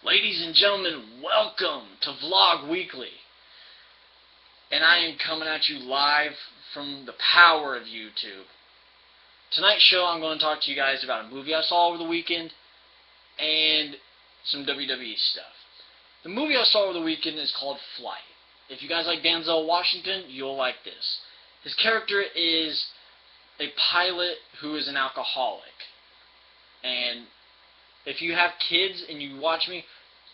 Ladies and gentlemen, welcome to Vlog Weekly. And I am coming at you live from the power of YouTube. Tonight's show, I'm going to talk to you guys about a movie I saw over the weekend and some WWE stuff. The movie I saw over the weekend is called Flight. If you guys like Denzel Washington, you'll like this. His character is a pilot who is an alcoholic. And if you have kids and you watch me,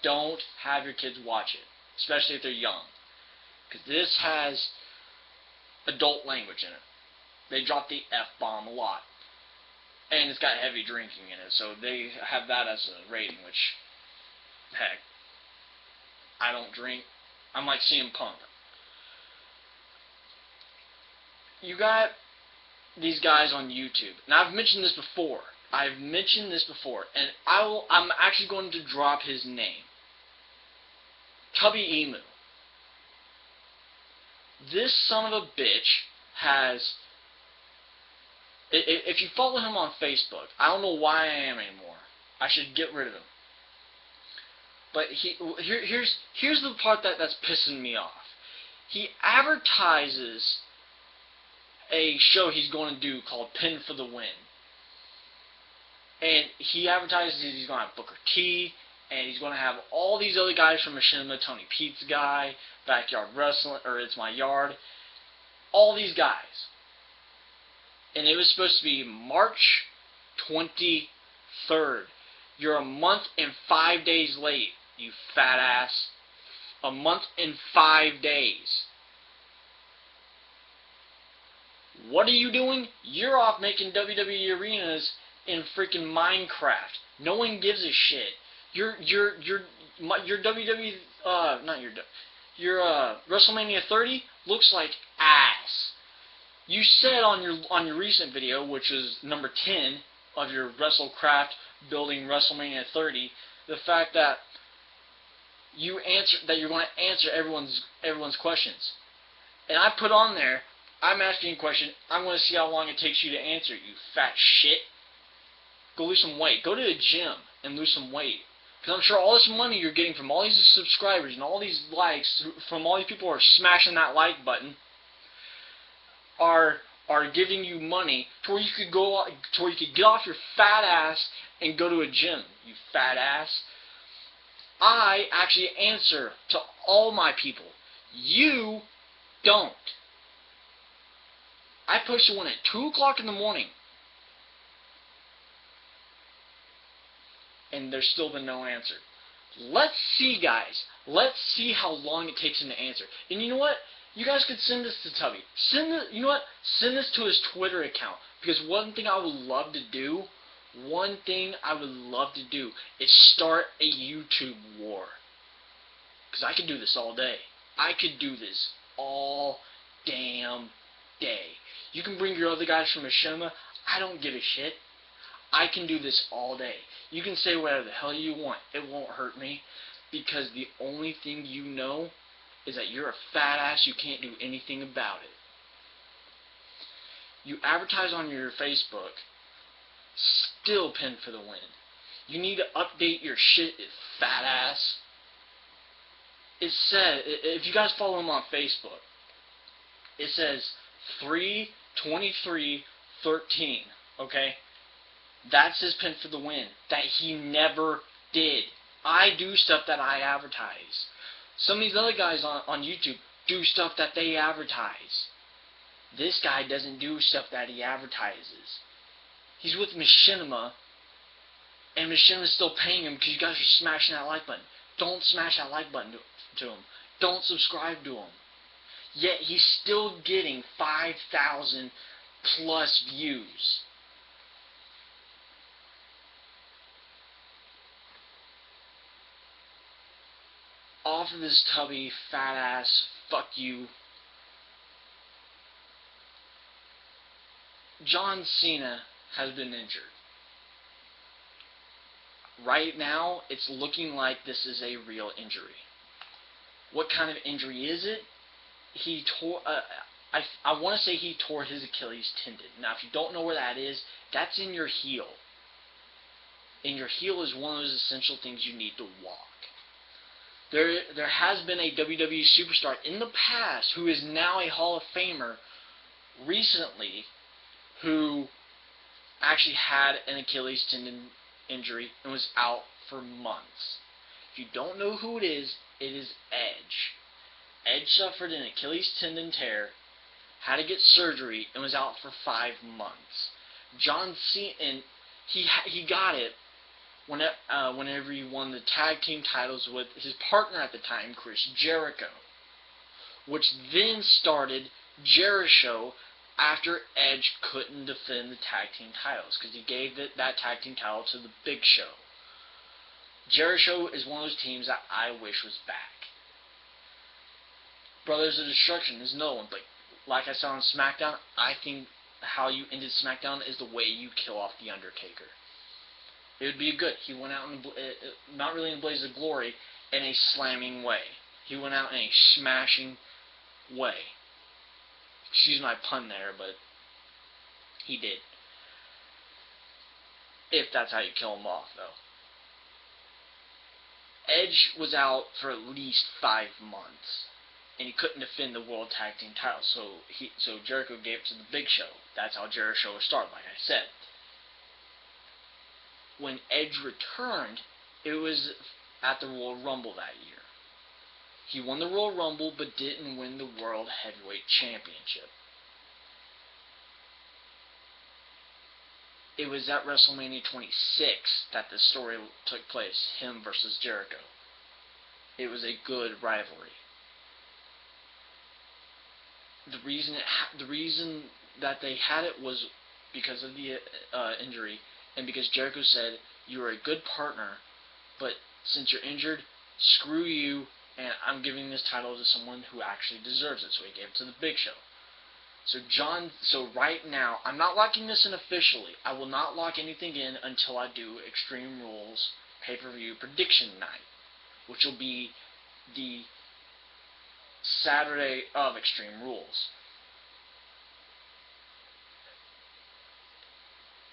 don't have your kids watch it, especially if they're young, because this has adult language in it. They drop the F-bomb a lot, and it's got heavy drinking in it, so they have that as a rating, which, heck, I don't drink. I'm like CM Punk. You got these guys on YouTube. Now, I've mentioned this before, and I'm actually going to drop his name. Tubby Emu. This son of a bitch has... If you follow him on Facebook, I don't know why I am anymore. I should get rid of him. But here's the part that's pissing me off. He advertises a show he's going to do called Pin for the Win. And he advertises he's going to have Booker T, and he's going to have all these other guys from Machinima, Tony Pete's guy, Backyard Wrestling, or It's My Yard, all these guys. And it was supposed to be March 23rd. You're a month and 5 days late, you fat ass. A month and 5 days. What are you doing? You're off making WWE arenas in freaking Minecraft. No one gives a shit. Your WWE your WrestleMania 30 looks like ass. You said on your recent video, which was number 10 of your WrestleCraft building WrestleMania 30, the fact that you're going to answer everyone's questions. And I put on there, I'm asking a question, I'm going to see how long it takes you to answer it, you fat shit. Go lose some weight. Go to the gym and lose some weight. Because I'm sure all this money you're getting from all these subscribers and all these likes, from all these people who are smashing that like button, are giving you money to where you could get off your fat ass and go to a gym, you fat ass. I actually answer to all my people. You don't. I posted one at 2 o'clock in the morning. And there's still been no answer. Let's see, guys. Let's see how long it takes him to answer. And you know what? You guys could send this to Tubby. You know what? Send this to his Twitter account. Because one thing I would love to do is start a YouTube war. Because I could do this all day. I could do this all damn day. You can bring your other guys from Machinima. I don't give a shit. I can do this all day. You can say whatever the hell you want. It won't hurt me. Because the only thing you know is that you're a fat ass. You can't do anything about it. You advertise on your Facebook. Still Pin for the Win. You need to update your shit, fat ass. It says, if you guys follow him on Facebook, it says 3/23/13. Okay? That's his Pin for the Win. That he never did. I do stuff that I advertise. Some of these other guys on YouTube do stuff that they advertise. This guy doesn't do stuff that he advertises. He's with Machinima, and Machinima's still paying him because you guys are smashing that like button. Don't smash that like button to him. Don't subscribe to him. Yet he's still getting 5,000 plus views. Off of this Tubby, fat ass, fuck you. John Cena has been injured. Right now, it's looking like this is a real injury. What kind of injury is it? He tore, I want to say he tore his Achilles tendon. Now, if you don't know where that is, that's in your heel. And your heel is one of those essential things you need to walk. There has been a WWE superstar in the past who is now a Hall of Famer recently who actually had an Achilles tendon injury and was out for months. If you don't know who it is Edge. Edge suffered an Achilles tendon tear, had to get surgery, and was out for 5 months. John Cena, and he got it whenever he won the tag team titles with his partner at the time, Chris Jericho, which then started Jericho after Edge couldn't defend the tag team titles because he gave that tag team title to the Big Show. Jericho is one of those teams that I wish was back. Brothers of Destruction is another one, but like I saw on SmackDown, I think how you ended SmackDown is the way you kill off The Undertaker. It would be good. He went out in not really in a blaze of glory, in a slamming way. He went out in a smashing way. Excuse my pun there, but he did. If that's how you kill him off, though. Edge was out for at least 5 months, and he couldn't defend the World Tag Team title, so Jericho gave it to the Big Show. That's how Jericho was started, like I said. When Edge returned, it was at the Royal Rumble that year. He won the Royal Rumble, but didn't win the World Heavyweight Championship. It was at WrestleMania 26 that the story took place, him versus Jericho. It was a good rivalry. The reason that they had it was because of the injury, and because Jericho said, "You are a good partner, but since you're injured, screw you, and I'm giving this title to someone who actually deserves it." So he gave it to the Big Show. So right now, I'm not locking this in officially. I will not lock anything in until I do Extreme Rules pay-per-view prediction night, which will be the Saturday of Extreme Rules.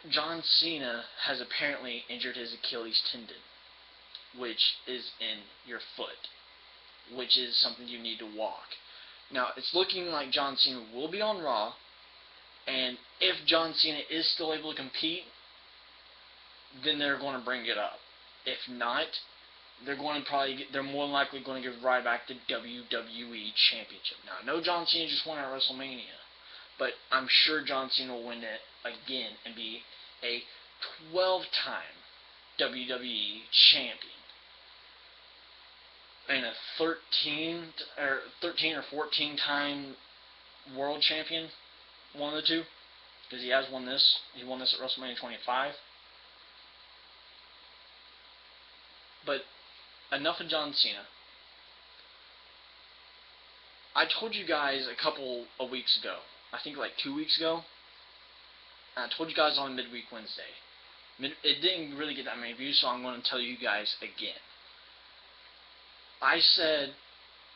John Cena has apparently injured his Achilles tendon, which is in your foot, which is something you need to walk. Now, it's looking like John Cena will be on Raw, and if John Cena is still able to compete, then they're going to bring it up. If not, they're more than likely going to give Ryback the WWE Championship. Now, I know John Cena just won at WrestleMania, but I'm sure John Cena will win it again and be a 12-time WWE Champion. And a 13 or 14-time World Champion, one of the two, because he has won this. He won this at WrestleMania 25. But enough of John Cena. I told you guys a couple of weeks ago, I think like 2 weeks ago, I told you guys on Midweek Wednesday. It didn't really get that many views, so I'm going to tell you guys again. I said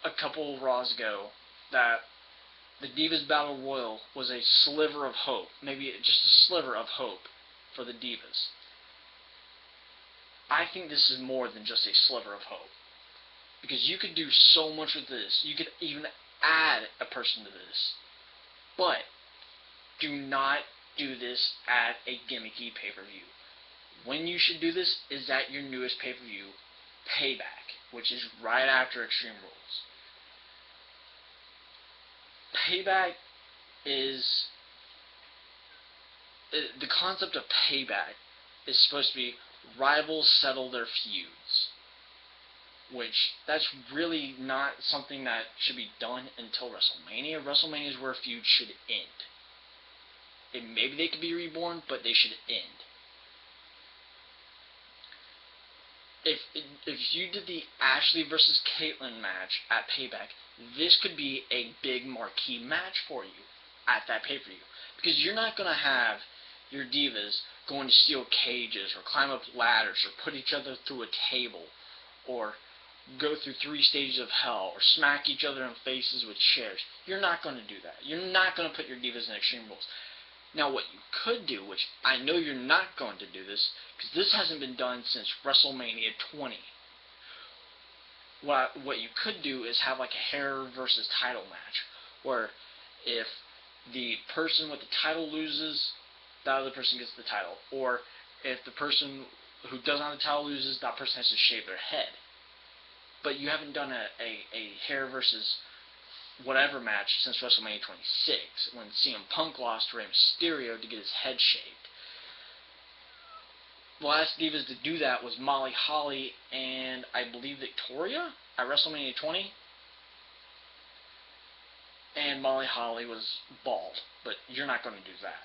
a couple of Raws ago that the Divas Battle Royal was a sliver of hope, maybe just a sliver of hope for the Divas. I think this is more than just a sliver of hope, because you could do so much with this. You could even add a person to this, but do not do this at a gimmicky pay-per-view. When you should do this is at your newest pay-per-view, Payback, which is right after Extreme Rules. Payback is... the concept of Payback is supposed to be rivals settle their feuds, which that's really not something that should be done until WrestleMania. WrestleMania is where feuds should end. And maybe they could be reborn, but they should end. If you did the Ashley versus Caitlyn match at Payback, this could be a big marquee match for you at that pay-per-view. Because you're not going to have your divas going to steel cages or climb up ladders or put each other through a table or go through 3 stages of hell or smack each other in faces with chairs. You're not going to do that. You're not going to put your divas in Extreme Rules. Now, what you could do, which I know you're not going to do this, because this hasn't been done since WrestleMania 20. what you could do is have like a hair versus title match, where if the person with the title loses, that other person gets the title, or if the person who doesn't have the title loses, that person has to shave their head. But you haven't done a hair versus whatever match since WrestleMania 26, when CM Punk lost to Rey Mysterio to get his head shaved. The last Divas to do that was Molly Holly and I believe Victoria at WrestleMania 20. And Molly Holly was bald, but you're not going to do that.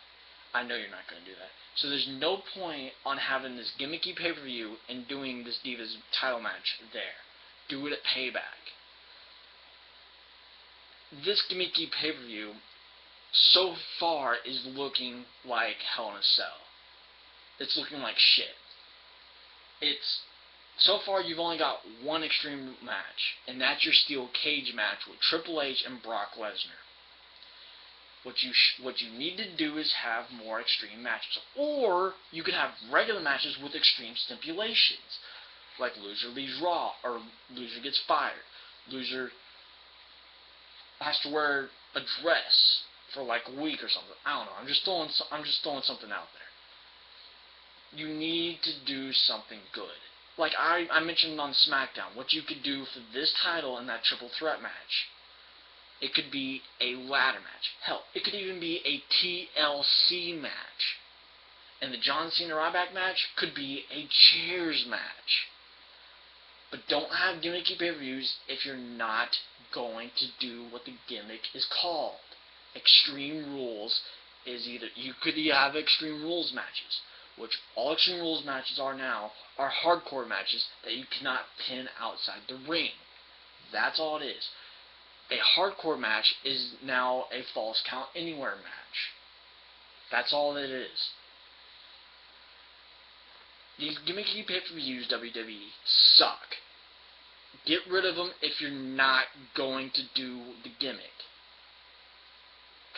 I know you're not going to do that. So there's no point on having this gimmicky pay-per-view and doing this Divas title match there. Do it at Payback. This gimmicky pay-per-view so far is looking like Hell in a Cell. It's looking like shit. So far you've only got one Extreme match, and that's your steel cage match with Triple H and Brock Lesnar. What you need to do is have more Extreme matches, or you could have regular matches with Extreme stipulations, like loser leaves Raw, or loser gets fired, loser has to wear a dress for like a week or something. I don't know. I'm just throwing something out there. You need to do something good. Like I mentioned on SmackDown, what you could do for this title in that triple threat match. It could be a ladder match. Hell, it could even be a TLC match. And the John Cena Ryback match could be a chairs match. But don't have gimmicky pay-per-views if you're not going to do what the gimmick is called. Extreme Rules is either... You could have Extreme Rules matches, which all Extreme Rules matches are now are hardcore matches that you cannot pin outside the ring. That's all it is. A hardcore match is now a Falls Count Anywhere match. That's all it is. These gimmicky pay-per-views, WWE, suck. Get rid of them if you're not going to do the gimmick.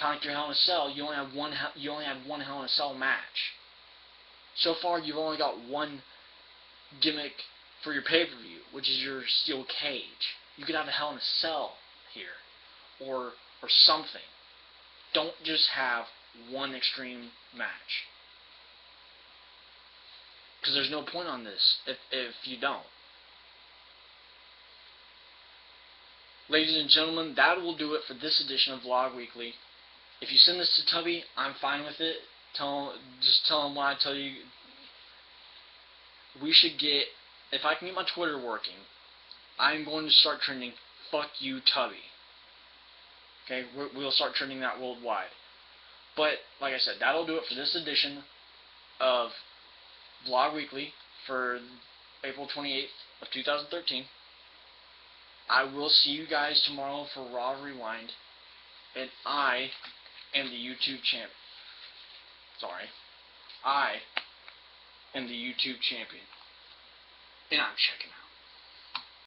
Kind of like your Hell in a Cell, you only have one Hell in a Cell match. So far, you've only got one gimmick for your pay-per-view, which is your steel cage. You could have a Hell in a Cell here, or something. Don't just have one Extreme match, because there's no point on this if you don't. Ladies and gentlemen, that will do it for this edition of Vlog Weekly. If you send this to Tubby, I'm fine with it. Just tell him what I tell you. We should get, if I can get my Twitter working, I'm going to start trending "Fuck You, Tubby." Okay, we'll start trending that worldwide. But, like I said, that'll do it for this edition of Vlog Weekly for April 28th of 2013. I will see you guys tomorrow for Raw Rewind, and I am the YouTube champ. Sorry. I am the YouTube champion, and I'm checking out.